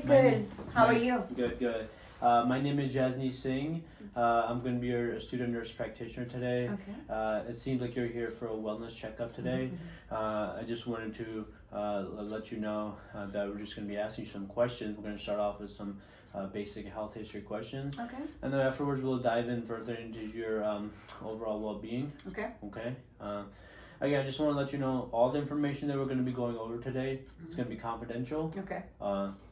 Good. How are you? Good, good. My name is Jasneet Singh. I'm going to be your student nurse practitioner today. Okay. It seems like you're here for a wellness checkup today. I just wanted to let you know that we're just going to be asking you some questions. We're going to start off with some basic health history questions. Okay. And then afterwards we'll dive in further into your overall well-being. Okay. Okay. Again, I just want to let you know all the information that we're going to be going over today is going to be confidential. Okay.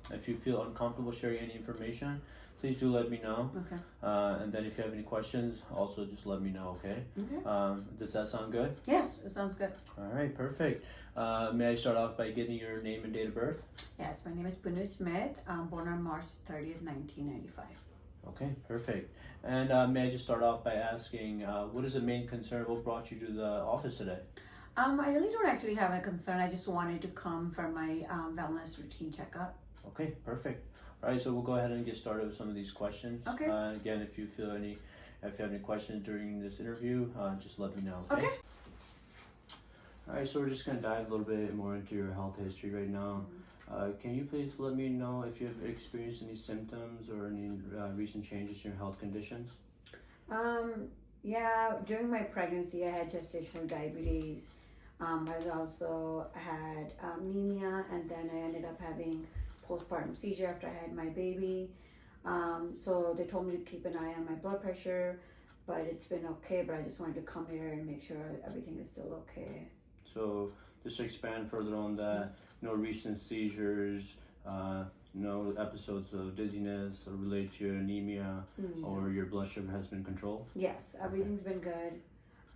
If you feel uncomfortable sharing any information, please do let me know. Okay. And then if you have any questions, also just let me know, okay? Okay. Does that sound good? Yes, it sounds good. All right, perfect. May I start off by getting your name and date of birth? Yes, my name is Bunu Smith. I'm born on March 30th, 1995. Okay, perfect. And may I just start off by asking, what is the main concern? What brought you to the office today? I really don't actually have a concern. I just wanted to come for my wellness routine checkup. Okay, perfect. All right, so we'll go ahead and get started with some of these questions. Okay. Again, if you have any questions during this interview, just let me know. Okay. All right, so we're just gonna dive a little bit more into your health history right now. Can you please let me know if you've experienced any symptoms or any recent changes in your health conditions? Yeah, during my pregnancy, I had gestational diabetes. I also had anemia, and then I ended up having postpartum seizure after I had my baby. So they told me to keep an eye on my blood pressure, but it's been okay. But I just wanted to come here and make sure everything is still okay. So just to expand further on that, no recent seizures, no episodes of dizziness related to your anemia or your blood sugar has been controlled? Yes, everything's been good.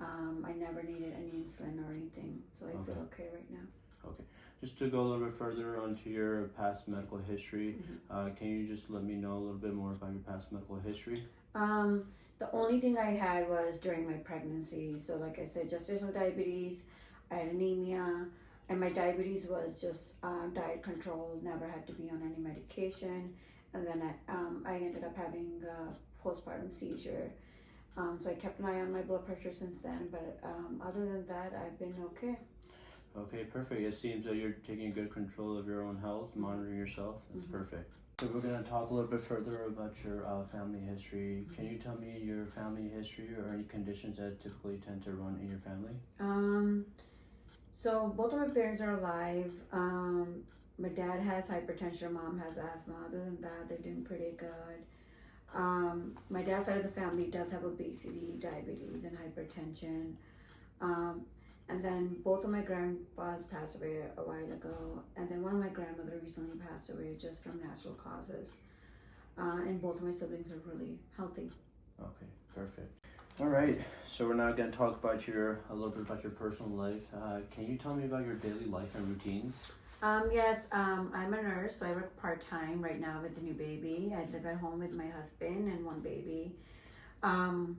I never needed any insulin or anything, so I feel okay right now. Okay. Just to go a little bit further onto your past medical history, can you just let me know a little bit more about your past medical history? The only thing I had was during my pregnancy. So like I said, gestational diabetes, I had anemia, and my diabetes was just diet control, never had to be on any medication. And then I ended up having a postpartum seizure. So I kept an eye on my blood pressure since then, but other than that, I've been okay. Okay, perfect. It seems that you're taking good control of your own health, monitoring yourself. That's perfect. So we're going to talk a little bit further about your family history. Can you tell me your family history or any conditions that typically tend to run in your family? So both of my parents are alive. My dad has hypertension, mom has asthma. Other than that, they're doing pretty good. My dad's side of the family does have obesity, diabetes, and hypertension. And then both of my grandpas passed away a while ago. And then one of my grandmother recently passed away just from natural causes. And both of my siblings are really healthy. Okay, perfect. All right, so we're now going to talk about a little bit about your personal life. Can you tell me about your daily life and routines? Yes, I'm a nurse, so I work part-time right now with the new baby. I live at home with my husband and one baby. And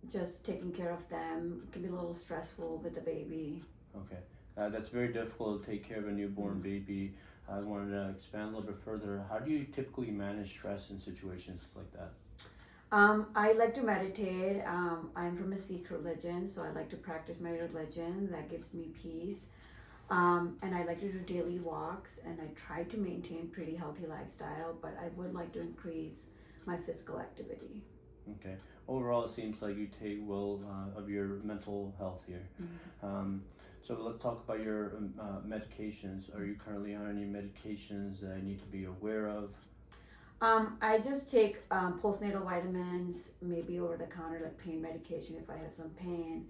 just taking care of them can be a little stressful with the baby. Okay, that's very difficult to take care of a newborn baby. I wanted to expand a little bit further. How do you typically manage stress in situations like that? I like to meditate. I'm from a Sikh religion, so I like to practice my religion. That gives me peace. And I like to do daily walks, and I try to maintain pretty healthy lifestyle, but I would like to increase my physical activity. Okay. Overall, it seems like you take well of your mental health here. So let's talk about your medications. Are you currently on any medications that I need to be aware of? I just take postnatal vitamins, maybe over the counter, like pain medication if I have some pain.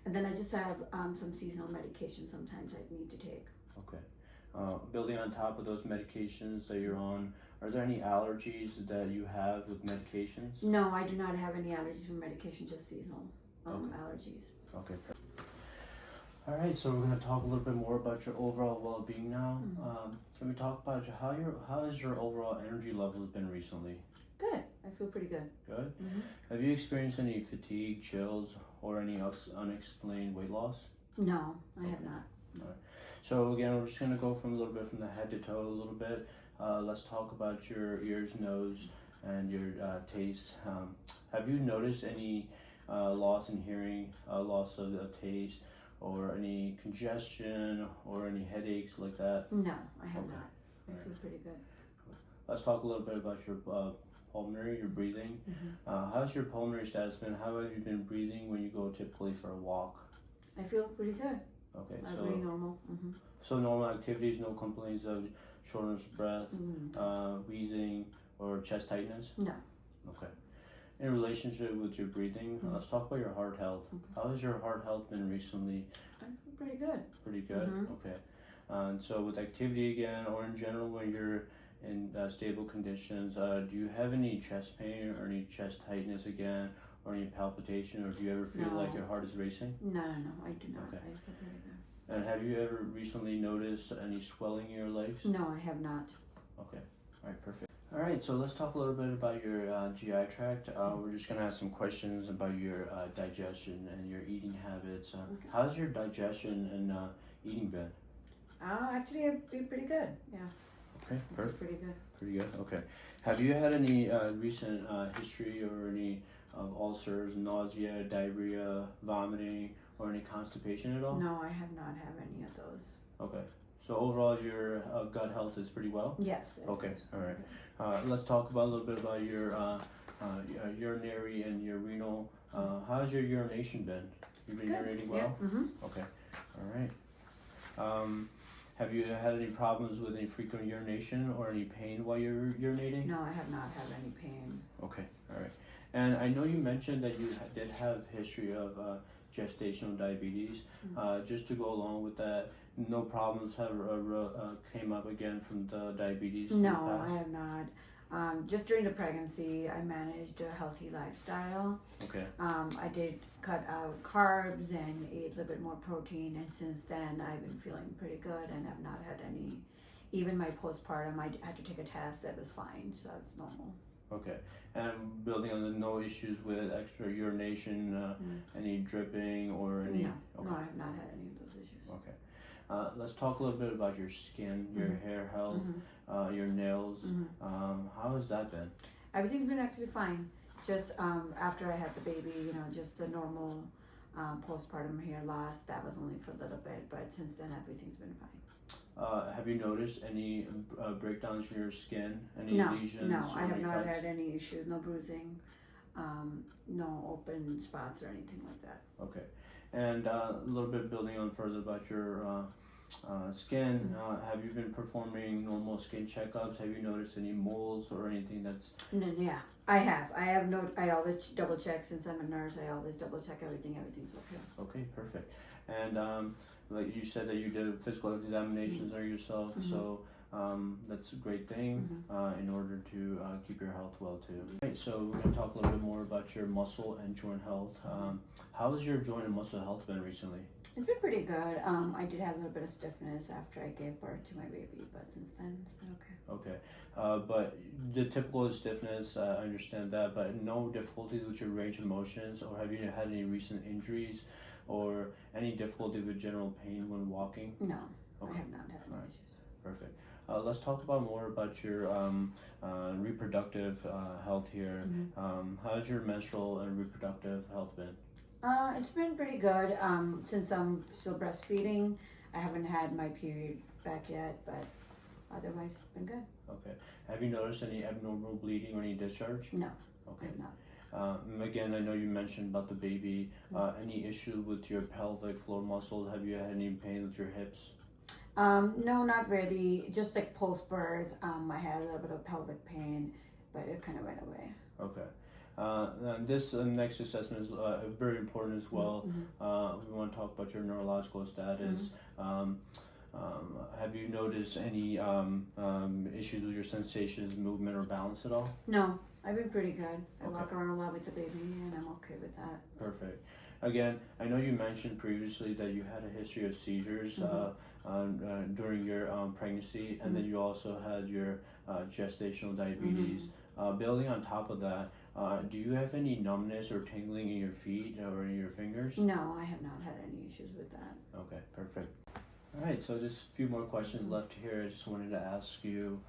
And then I just have some seasonal medication sometimes I need to take. Okay. Building on top of those medications that you're on, are there any allergies that you have with medications? No, I do not have any allergies from medication, just seasonal allergies. Okay. All right, so we're going to talk a little bit more about your overall well-being now. Can we talk about how has your overall energy levels been recently? Good. I feel pretty good. Good. Have you experienced any fatigue, chills, or any unexplained weight loss? No, I have not. All right. So again, we're just going to go from a little bit from the head to toe a little bit. Let's talk about your ears, nose, and your taste. Have you noticed any loss in hearing, loss of the taste, or any congestion or any headaches like that? No, I have not. I feel pretty good. Let's talk a little bit about your pulmonary, your breathing. How's your pulmonary status been? How have you been breathing when you go typically for a walk? I feel pretty good. Okay, Pretty normal. So normal activities, no complaints of shortness of breath, wheezing, or chest tightness? No. Okay. In relationship with your breathing, let's talk about your heart health. How has your heart health been recently? I feel pretty good. Pretty good? Okay. And so with activity again, or in general when you're in stable conditions, do you have any chest pain or any chest tightness again, or any palpitation, or do you ever feel like your heart is racing? No, I do not. Okay. I feel pretty good. And have you ever recently noticed any swelling in your legs? No, I have not. Okay. All right, perfect. All right, so let's talk a little bit about your GI tract. We're just going to ask some questions about your digestion and your eating habits. How's your digestion and eating been? Actually, I'd be pretty good. Yeah. Okay, perfect. Pretty good. Pretty good, okay. Have you had any recent history or any of ulcers, nausea, diarrhea, vomiting, or any constipation at all? No, I have not had any of those. Okay. So overall, your gut health is pretty well? Yes. Okay, all right. Let's talk about a little bit about your urinary and your renal. How's your urination been? You've been urinating well? Yeah. Okay, all right. Have you had any problems with any frequent urination or any pain while you're urinating? No, I have not had any pain. Okay, all right. And I know you mentioned that you did have history of gestational diabetes. Just to go along with that, no problems have came up again from the diabetes? No, I have not. Just during the pregnancy, I managed a healthy lifestyle. Okay. I did cut out carbs and ate a little bit more protein, and since then I've been feeling pretty good and have not had any, even my postpartum, I had to take a test that was fine, so it's normal. Okay, and building on the no issues with extra urination, any dripping or any? No, okay. no, I have not had any of those issues. Okay. Let's talk a little bit about your skin, your hair health, your nails. How has that been? Everything's been actually fine. Just after I had the baby, just the normal postpartum hair loss, that was only for a little bit, but since then everything's been fine. Have you noticed any breakdowns in your skin? Any lesions? No, I have not cuts? had any issues, no bruising, no open spots or anything like that. Okay. And a little bit building on further about your skin, have you been performing normal skin checkups? Have you noticed any moles or anything that's... Yeah, I have. I always double check since I'm a nurse. I always double check everything. Everything's okay. Okay, perfect. And like you said that you did physical examinations on yourself, so that's a great thing in order to keep your health well too. Right, so we're going to talk a little bit more about your muscle and joint health. How has your joint and muscle health been recently? It's been pretty good. I did have a little bit of stiffness after I gave birth to my baby, but since then it's been okay. Okay, but the typical stiffness, I understand that, but no difficulties with your range of motions, or have you had any recent injuries or any difficulty with general pain when walking? No, okay. I have not had any issues. Perfect. Let's talk about more about your reproductive health here. How's your menstrual and reproductive health been? It's been pretty good. Since I'm still breastfeeding, I haven't had my period back yet, but otherwise it's been good. Okay. Have you noticed any abnormal bleeding or any discharge? No. Okay. I have not. Again, I know you mentioned about the baby. Any issue with your pelvic floor muscles? Have you had any pain with your hips? No, not really. Just like post-birth, I had a little bit of pelvic pain, but it kind of went away. Okay. And this next assessment is very important as well. We want to talk about your neurological status. Have you noticed any issues with your sensations, movement, or balance at all? No, I've been pretty good. I walk around a lot with the baby, and I'm okay with that. Perfect. Again, I know you mentioned previously that you had a history of seizures during your pregnancy, and then you also had your gestational diabetes. Building on top of that, do you have any numbness or tingling in your feet or in your fingers? No, I have not had any issues with that. Okay, perfect. All right, so just a few more questions left here. I just wanted to ask you.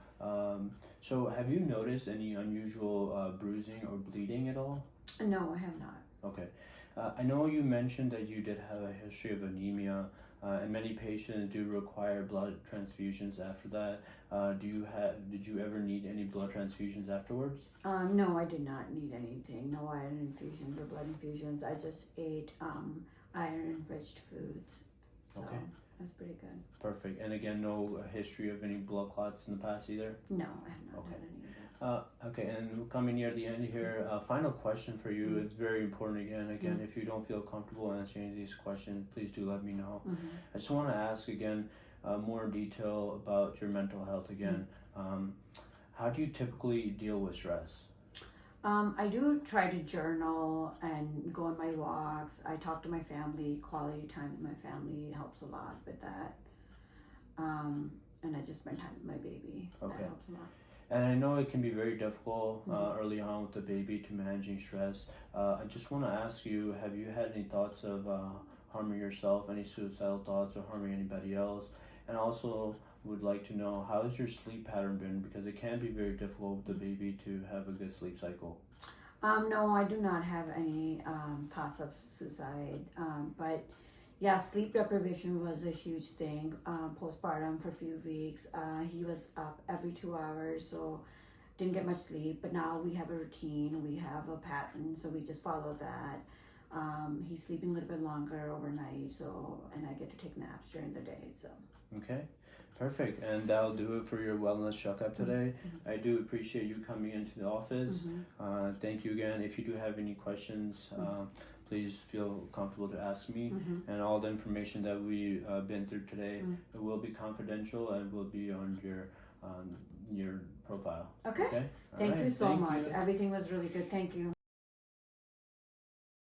So have you noticed any unusual bruising or bleeding at all? No, I have not. Okay. I know you mentioned that you did have a history of anemia. and many patients do require blood transfusions after that. Did you ever need any blood transfusions afterwards? No, I did not need anything. No iron infusions or blood infusions. I just ate iron-enriched foods. So Okay. that's pretty good. Perfect. And again, no history of any blood clots in the past either? No, I have not Okay. had any of that. Okay, and we're coming near the end here. Final question for you. Mhm. It's very important again, if you don't feel comfortable answering these questions, please do let me know. I just want to ask again more detail about your mental health again. How do you typically deal with stress? I do try to journal and go on my walks. I talk to my family. Quality time with my family helps a lot with that. And I just spend time with my baby. Okay. That helps a lot. And I know it can be very difficult early on with the baby to managing stress. I just want to ask you, have you had any thoughts of harming yourself, any suicidal thoughts or harming anybody else? And also would like to know, how has your sleep pattern been? Because it can be very difficult with the baby to have a good sleep cycle. No, I do not have any thoughts of suicide. But yeah, sleep deprivation was a huge thing. Postpartum for a few weeks. He was up every 2 hours, so didn't get much sleep. But now we have a routine, we have a pattern, so we just follow that. He's sleeping a little bit longer overnight, and I get to take naps during the day. So. Okay, perfect. And that'll do it for your wellness checkup today. I do appreciate you coming into the office. Thank you again. If you do have any questions, please feel comfortable to ask me. And all the information that we've been through today, it will be confidential and will be on your profile. Okay. Okay? Thank All you right, so thank much. you. Everything was really good. Thank you.